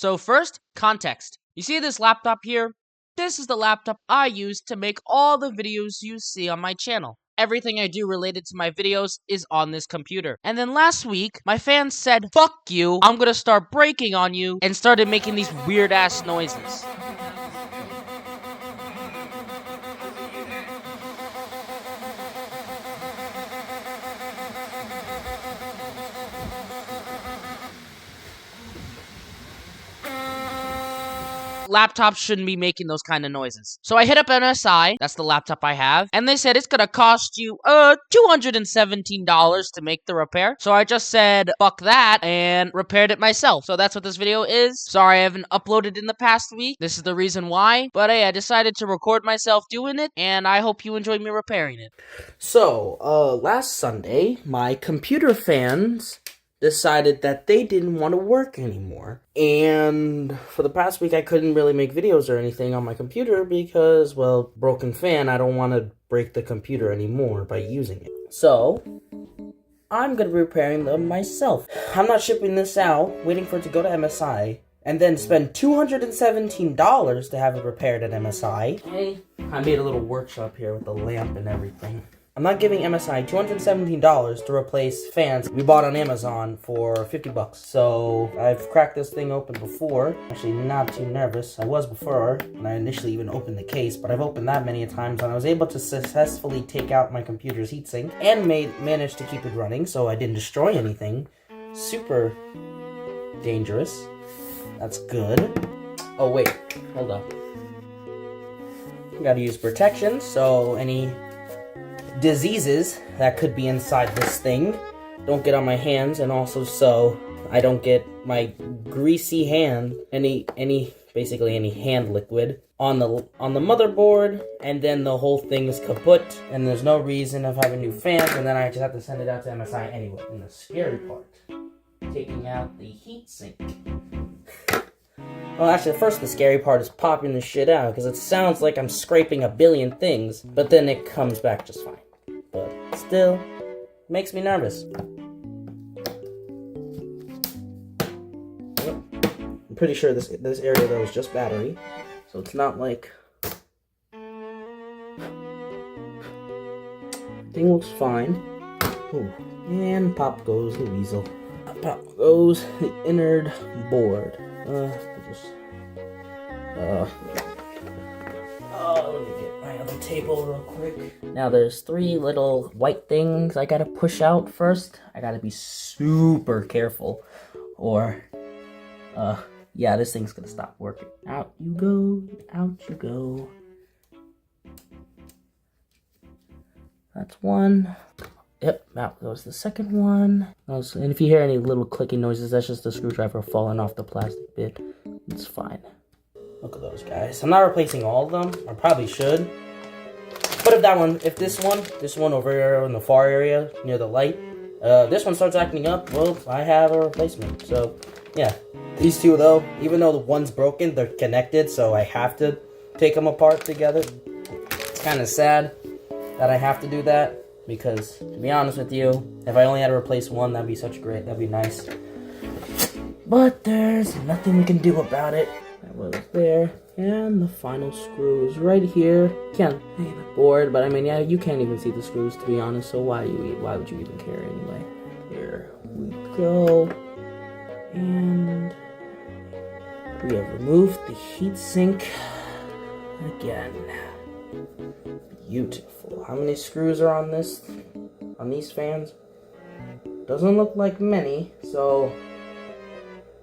So first, context. You see this laptop here? This is the laptop I use to make all the videos you see on my channel. Everything I do related to my videos is on this computer. And then last week, my fans said, "Fuck you, I'm gonna start breaking on you," and started making these weird ass noises. Laptops shouldn't be making those kind of noises. So I hit up MSI, that's the laptop I have, and they said it's gonna cost you $217 to make the repair. So I just said fuck that and repaired it myself. So that's what this video is. Sorry I haven't uploaded in the past week. This is the reason why. But hey, I decided to record myself doing it, and I hope you enjoyed me repairing it. So, last Sunday, my computer fans decided that they didn't want to work anymore. And for the past week, I couldn't really make videos or anything on my computer because, well, broken fan, I don't want to break the computer anymore by using it. So, I'm going to be repairing them myself. I'm not shipping this out, waiting for it to go to MSI, and then spend $217 to have it repaired at MSI. Hey, I made a little workshop here with the lamp and everything. I'm not giving MSI $217 to replace fans we bought on Amazon for 50 bucks. So I've cracked this thing open before. Actually, not too nervous. I was before when I initially even opened the case, but I've opened that many times and I was able to successfully take out my computer's heatsink and managed to keep it running so I didn't destroy anything. Super dangerous. That's good. Oh wait, hold up. Gotta use protection so any diseases that could be inside this thing don't get on my hands, and also so I don't get my greasy hand, basically any hand liquid on the motherboard, and then the whole thing is kaput, and there's no reason of having new fans, and then I just have to send it out to MSI anyway. And the scary part, taking out the heatsink. Well, actually, first the scary part is popping this shit out, because it sounds like I'm scraping a billion things, but then it comes back just fine. But still, makes me nervous. I'm pretty sure this area though is just battery, so it's not like thing looks fine. Ooh. And pop goes the weasel. Pop goes the innard board. Let me get my other table real quick. Now there's 3 little white things I gotta push out first. I gotta be super careful, or yeah, this thing's gonna stop working. Out you go, out you go. That's one. Yep, that was the second one. And if you hear any little clicking noises, that's just the screwdriver falling off the plastic bit. It's fine. Look at those guys. I'm not replacing all of them. I probably should. But if this one over here in the far area near the light, this one starts acting up, well, I have a replacement. So, yeah. These two, though, even though the one's broken, they're connected, so I have to take them apart together. It's kind of sad that I have to do that. Because, to be honest with you, if I only had to replace one, that'd be nice. But there's nothing we can do about it. That was there. And the final screw is right here. Can't see the board, but I mean, yeah, you can't even see the screws, to be honest, so why would you even care anyway? Here we go. And we have removed the heatsink again. Beautiful. How many screws are on these fans? Doesn't look like many, so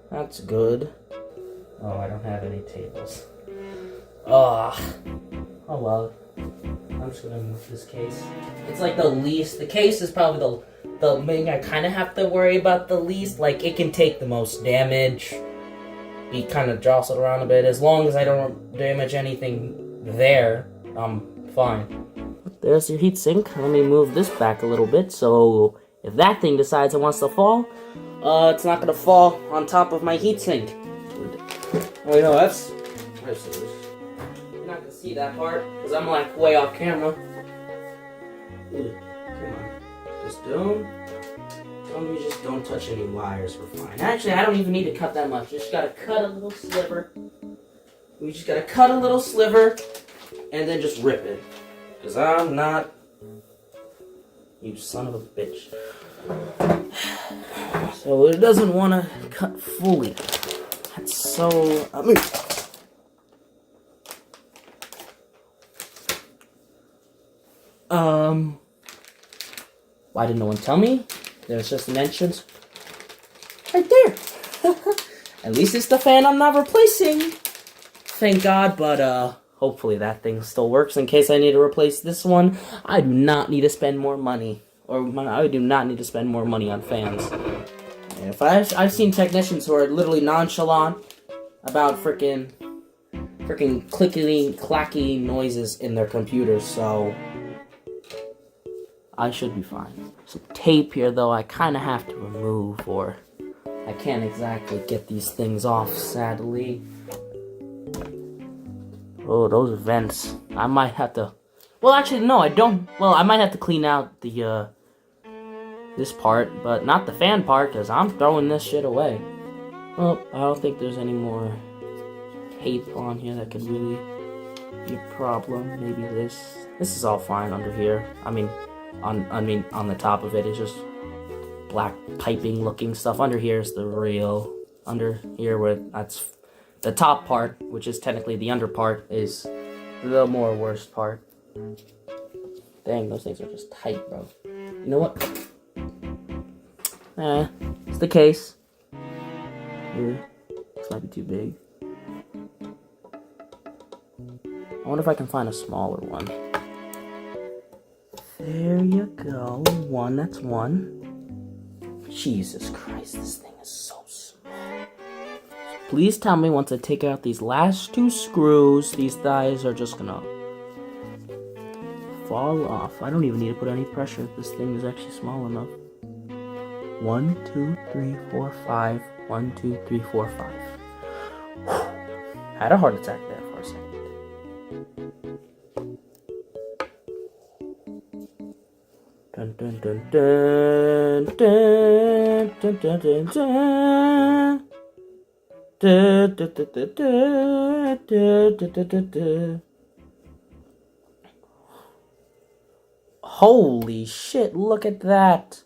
that's good. Oh, I don't have any tables. Oh well. I'm just gonna move this case. It's like the case is probably the thing I kind of have to worry about the least. Like, it can take the most damage, be kind of jostled around a bit. As long as I don't damage anything there, I'm fine. There's your heatsink. Let me move this back a little bit, so if that thing decides it wants to fall, it's not gonna fall on top of my heatsink. Wait, no, that's you're not gonna see that part, because I'm like way off camera. Come on. Just long as you just don't touch any wires, we're fine. Actually, I don't even need to cut that much. Just gotta cut a little sliver. We just gotta cut a little sliver and then just rip it. Because I'm not... You son of a bitch. So it doesn't want to cut fully. That's so... Why didn't no one tell me? There's just an entrance right there. At least it's the fan I'm not replacing. Thank God, but hopefully that thing still works in case I need to replace this one. I do not need to spend more money. I do not need to spend more money on fans. If I've seen technicians who are literally nonchalant about freaking clickety clacky noises in their computers, so I should be fine. Some tape here though I kinda have to remove, or I can't exactly get these things off, sadly. Oh, those vents. I might have to... Well, actually, no, I don't... Well, I might have to clean out the, this part, but not the fan part, because I'm throwing this shit away. Well, I don't think there's any more tape on here that could really be a problem. Maybe this. This is all fine under here. I mean, on the top of it is just black piping looking stuff. Under here is the real... Under here, where that's... The top part, which is technically the under part, is the more worst part. Dang, those things are just tight, bro. You know what? It's the case. Here. This might be too big. I wonder if I can find a smaller one. There you go. One, that's one. Jesus Christ, this thing is so small. Please tell me once I take out these last two screws, these thighs are just gonna fall off. I don't even need to put any pressure if this thing is actually small enough. 1, 2, 3, 4, 5. 1, 2, 3, 4, 5. Whew. Had a heart attack there for a second. Dun dun dun dun dun dun dun dun dun. Da, da, da, da, da, da, da, da, da. Holy shit, look at that.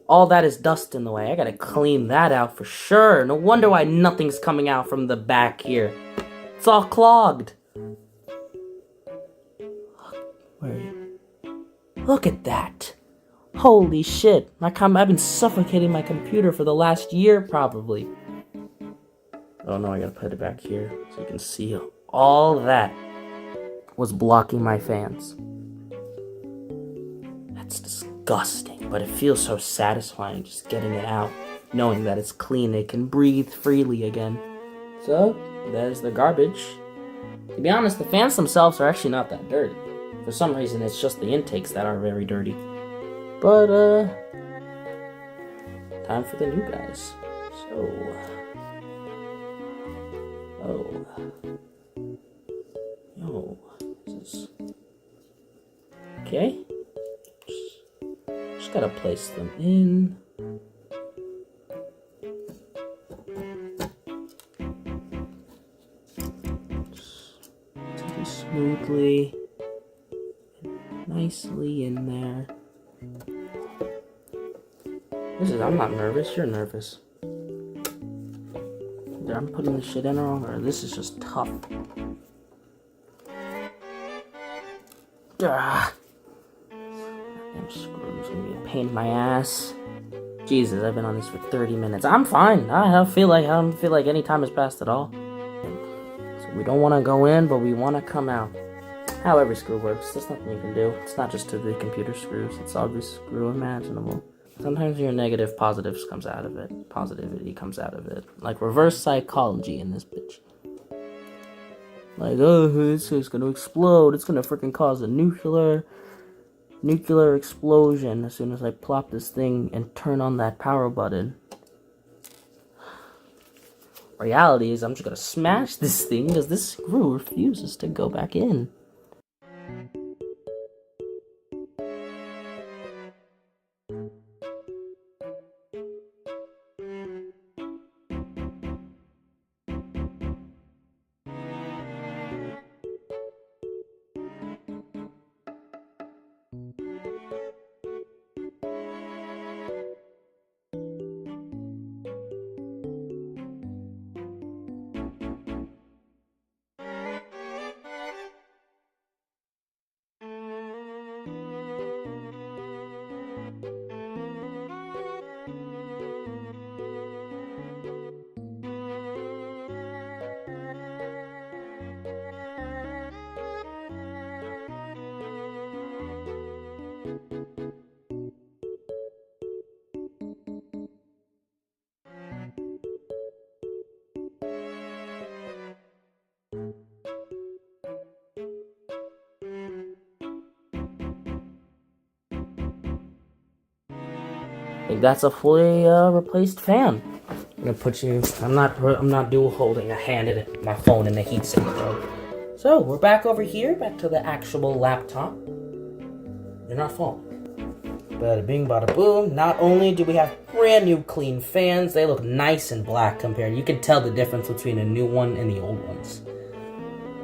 All that is dust in the way. I gotta clean that out for sure. No wonder why nothing's coming out from the back here. It's all clogged. Where are you? Look at that. Holy shit. I've been suffocating my computer for the last year, probably. Oh no, I gotta put it back here so you can see all that was blocking my fans. That's disgusting, but it feels so satisfying just getting it out, knowing that it's clean, it can breathe freely again. So, there's the garbage. To be honest, the fans themselves are actually not that dirty. For some reason, it's just the intakes that are very dirty. But, time for the new guys. So... Oh. Yo. This is... Okay. Just gotta place them in. Just take it smoothly. Nicely in there. I'm not nervous, you're nervous. I'm putting this shit in wrong, or this is just tough. Damn screws gonna be a pain in my ass. Jesus, I've been on this for 30 minutes. I'm fine. I don't feel like any time has passed at all. So we don't want to go in, but we want to come out. How every screw works. There's nothing you can do. It's not just to the computer screws. It's every screw imaginable. Sometimes your negative positives comes out of it. Positivity comes out of it. Like reverse psychology in this bitch. Like, oh, this is gonna explode. It's gonna freaking cause a nuclear explosion as soon as I plop this thing and turn on that power button. Reality is I'm just gonna smash this thing because this screw refuses to go back in. think that's a fully replaced fan. I'm gonna put you. I'm not dual holding a hand in it, my phone in the heatsink, bro. So we're back over here, back to the actual laptop. You're not falling. Bada bing, bada boom. Not only do we have brand new clean fans, they look nice and black compared. You can tell the difference between the new one and the old ones.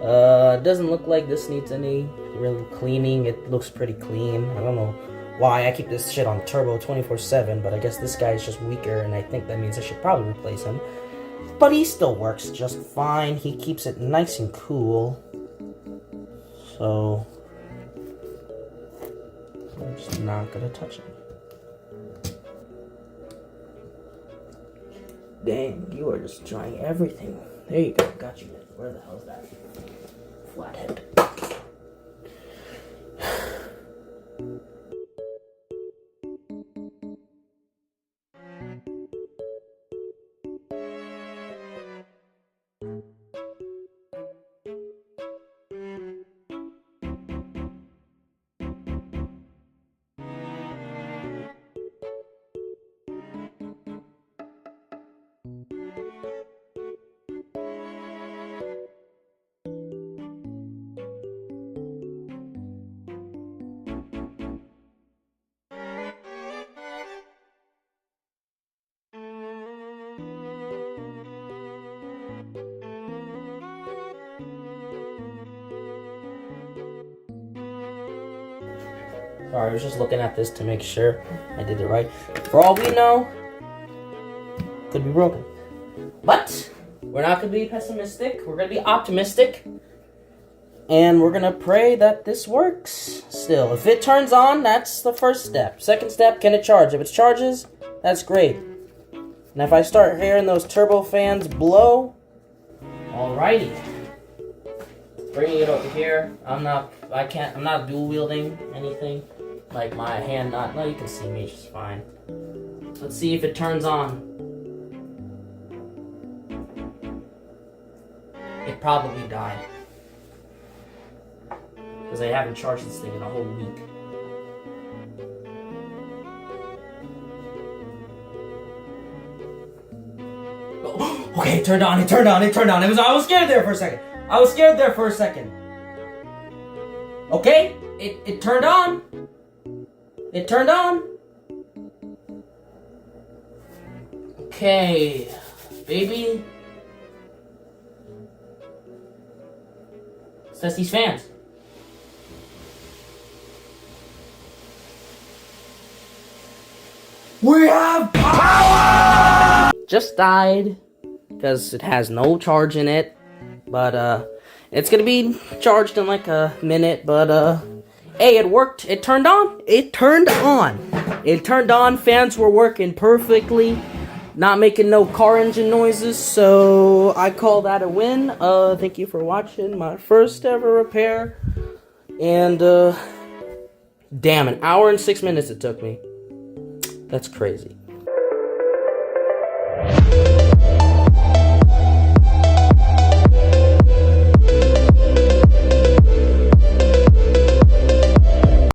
It doesn't look like this needs any real cleaning. It looks pretty clean. I don't know why I keep this shit on turbo 24/7, but I guess this guy is just weaker, and I think that means I should probably replace him. But he still works just fine. He keeps it nice and cool. So I'm just not gonna touch him. Dang, you are just trying everything. There you go, got you. Where the hell is that? Flathead. Sorry, I was just looking at this to make sure I did it right. For all we know, could be broken. But we're not going to be pessimistic. We're going to be optimistic. And we're going to pray that this works still. If it turns on, that's the first step. Second step, can it charge? If it charges, that's great. And if I start hearing those turbo fans blow, alrighty. Bringing it over here. I'm not dual wielding anything. Like my hand no, you can see me just fine. Let's see if it turns on. It probably died. Because I haven't charged this thing in a whole week. Oh, okay, it turned on. I was scared there for a second. Okay, it turned on. It turned on. Okay, baby. Let's test these fans. We have power! Just died because it has no charge in it. But it's gonna be charged in like a minute, but hey, it worked. It turned on. Fans were working perfectly. Not making no car engine noises, so I call that a win. Thank you for watching my first ever repair. And damn, an hour and 6 minutes it took me. That's crazy.